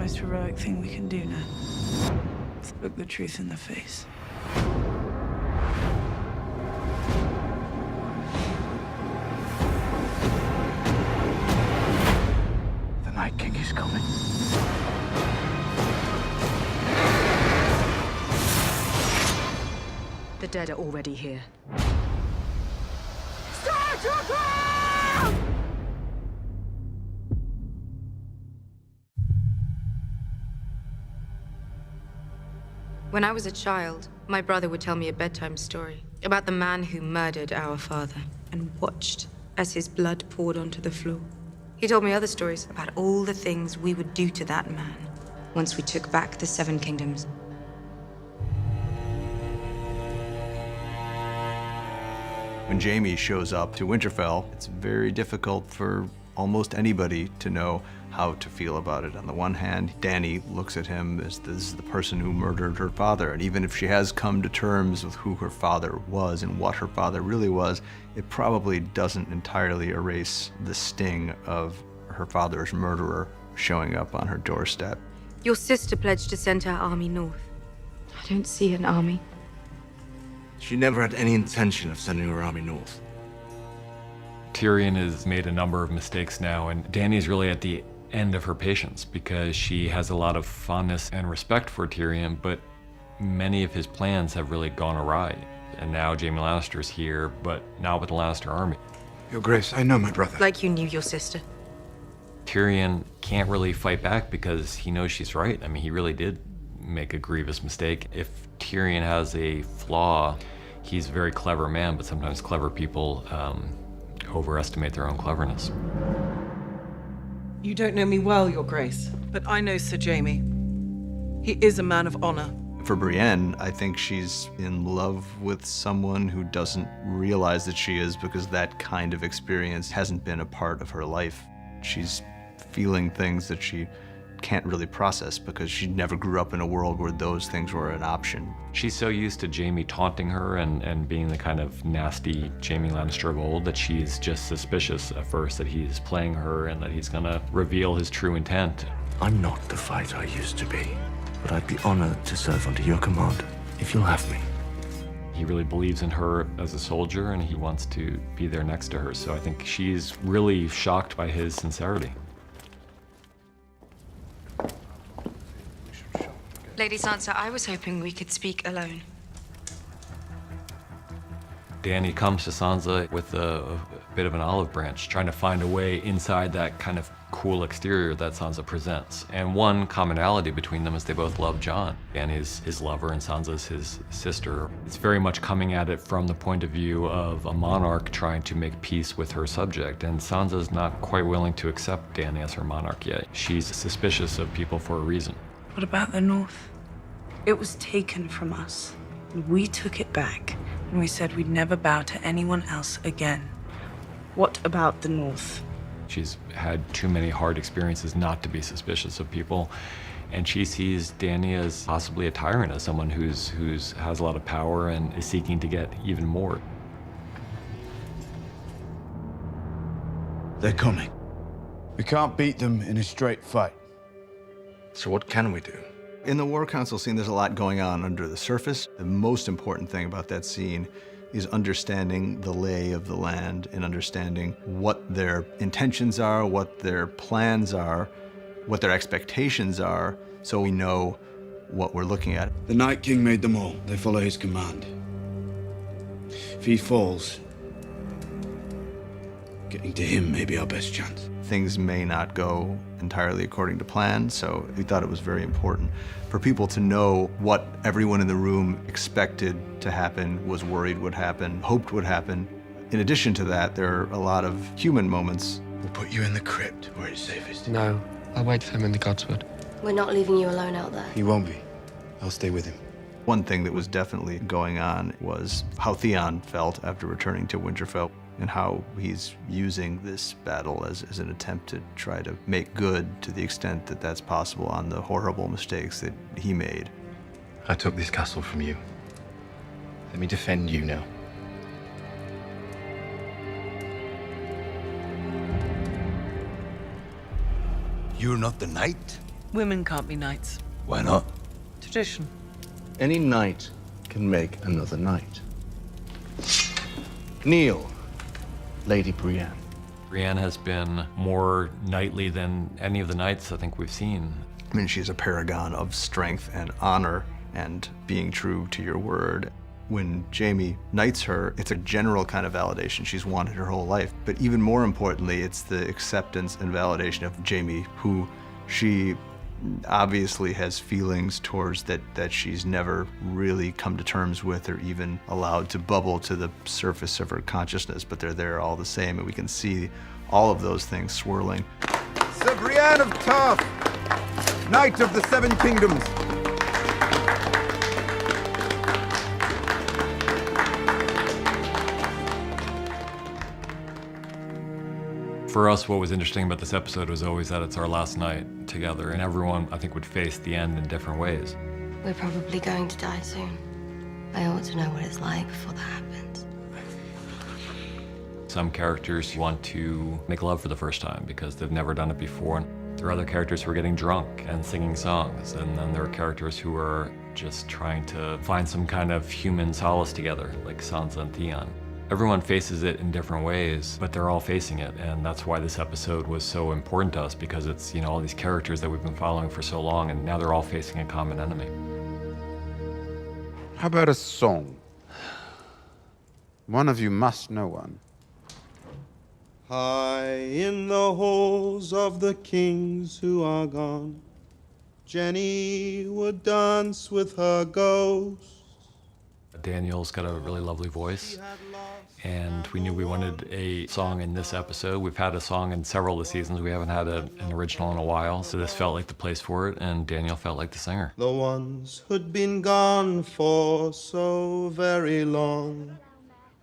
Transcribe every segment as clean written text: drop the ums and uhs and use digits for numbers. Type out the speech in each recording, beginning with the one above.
most heroic thing we can do now. Let's look the truth in the face. The Night King is coming. The dead are already here. When I was a child, my brother would tell me a bedtime story about the man who murdered our father and watched as his blood poured onto the floor. He told me other stories about all the things we would do to that man once we took back the Seven Kingdoms. When Jaime shows up to Winterfell, it's very difficult for almost anybody to know how to feel about it. On the one hand, Dany looks at him as this is the person who murdered her father, and even if she has come to terms with who her father was and what her father really was, it probably doesn't entirely erase the sting of her father's murderer showing up on her doorstep. Your sister pledged to send her army north. I don't see an army. She never had any intention of sending her army north. Tyrion has made a number of mistakes now, and Dany's really at the end of her patience because she has a lot of fondness and respect for Tyrion, but many of his plans have really gone awry. And now Jaime Lannister's here, but not with the Lannister army. Your Grace, I know my brother. Like you knew your sister. Tyrion can't really fight back because he knows she's right. I mean, he really did make a grievous mistake. If Tyrion has a flaw, he's a very clever man, but sometimes clever people overestimate their own cleverness. You don't know me well, Your Grace, but I know Sir Jaime. He is a man of honor. For Brienne, I think she's in love with someone who doesn't realize that she is because that kind of experience hasn't been a part of her life. She's feeling things that she can't really process because she never grew up in a world where those things were an option. She's so used to Jaime taunting her and being the kind of nasty Jaime Lannister of old that she's just suspicious at first that he's playing her and that he's gonna reveal his true intent. I'm not the fighter I used to be, but I'd be honored to serve under your command, if you'll have me. He really believes in her as a soldier and he wants to be there next to her, so I think she's really shocked by his sincerity. Lady Sansa, I was hoping we could speak alone. Dany comes to Sansa with a bit of an olive branch, trying to find a way inside that kind of cool exterior that Sansa presents. And one commonality between them is they both love Jon. Dany's his lover and Sansa's his sister. It's very much coming at it from the point of view of a monarch trying to make peace with her subject. And Sansa's not quite willing to accept Dany as her monarch yet. She's suspicious of people for a reason. What about the North? It was taken from us. We took it back, and we said we'd never bow to anyone else again. What about the North? She's had too many hard experiences not to be suspicious of people, and she sees Dany as possibly a tyrant, as someone who's has a lot of power and is seeking to get even more. They're coming. We can't beat them in a straight fight. So what can we do? In the War Council scene, there's a lot going on under the surface. The most important thing about that scene is understanding the lay of the land and understanding what their intentions are, what their plans are, what their expectations are, so we know what we're looking at. The Night King made them all. They follow his command. If he falls, getting to him may be our best chance. Things may not go entirely according to plan, so we thought it was very important for people to know what everyone in the room expected to happen, was worried would happen, hoped would happen. In addition to that, there are a lot of human moments. We'll put you in the crypt where it's safest. No, I'll wait for him in the Godswood. We're not leaving you alone out there. He won't be. I'll stay with him. One thing that was definitely going on was how Theon felt after returning to Winterfell and how he's using this battle as an attempt to try to make good to the extent that that's possible on the horrible mistakes that he made. I took this castle from you. Let me defend you now. You're not the knight? Women can't be knights. Why not? Tradition. Any knight can make another knight. Kneel, Lady Brienne. Brienne has been more knightly than any of the knights I think we've seen. I mean, she's a paragon of strength and honor and being true to your word. When Jaime knights her, it's a general kind of validation she's wanted her whole life. But even more importantly, it's the acceptance and validation of Jaime, who she obviously has feelings towards that she's never really come to terms with or even allowed to bubble to the surface of her consciousness, but they're there all the same, and we can see all of those things swirling. Sir Brienne of Tarth, Knight of the Seven Kingdoms. For us, what was interesting about this episode was always that it's our last night together, and everyone, I think, would face the end in different ways. We're probably going to die soon. I ought to know what it's like before that happens. Some characters want to make love for the first time because they've never done it before. There are other characters who are getting drunk and singing songs, and then there are characters who are just trying to find some kind of human solace together, like Sansa and Theon. Everyone faces it in different ways, but they're all facing it, and that's why this episode was so important to us, because it's, you know, all these characters that we've been following for so long, and now they're all facing a common enemy. How about a song? One of you must know one. High in the halls of the kings who are gone, Jenny would dance with her ghost. Daniel's got a really lovely voice, and we knew we wanted a song in this episode. We've had a song in several of the seasons. We haven't had an original in a while, so this felt like the place for it, and Daniel felt like the singer. The ones who'd been gone for so very long,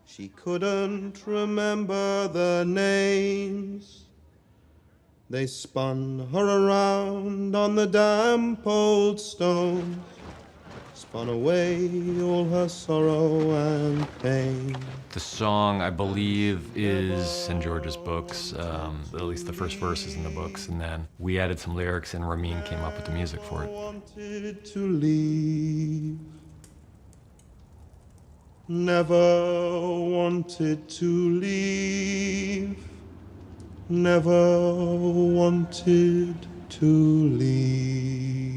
she couldn't remember their names. They spun her around on the damp old stones, spun away all her sorrow and pain. The song, I believe, is in George's books, at least the first verse is in the books, and then we added some lyrics and Ramin came up with the music for it. Wanted to leave, never wanted to leave, never wanted to leave.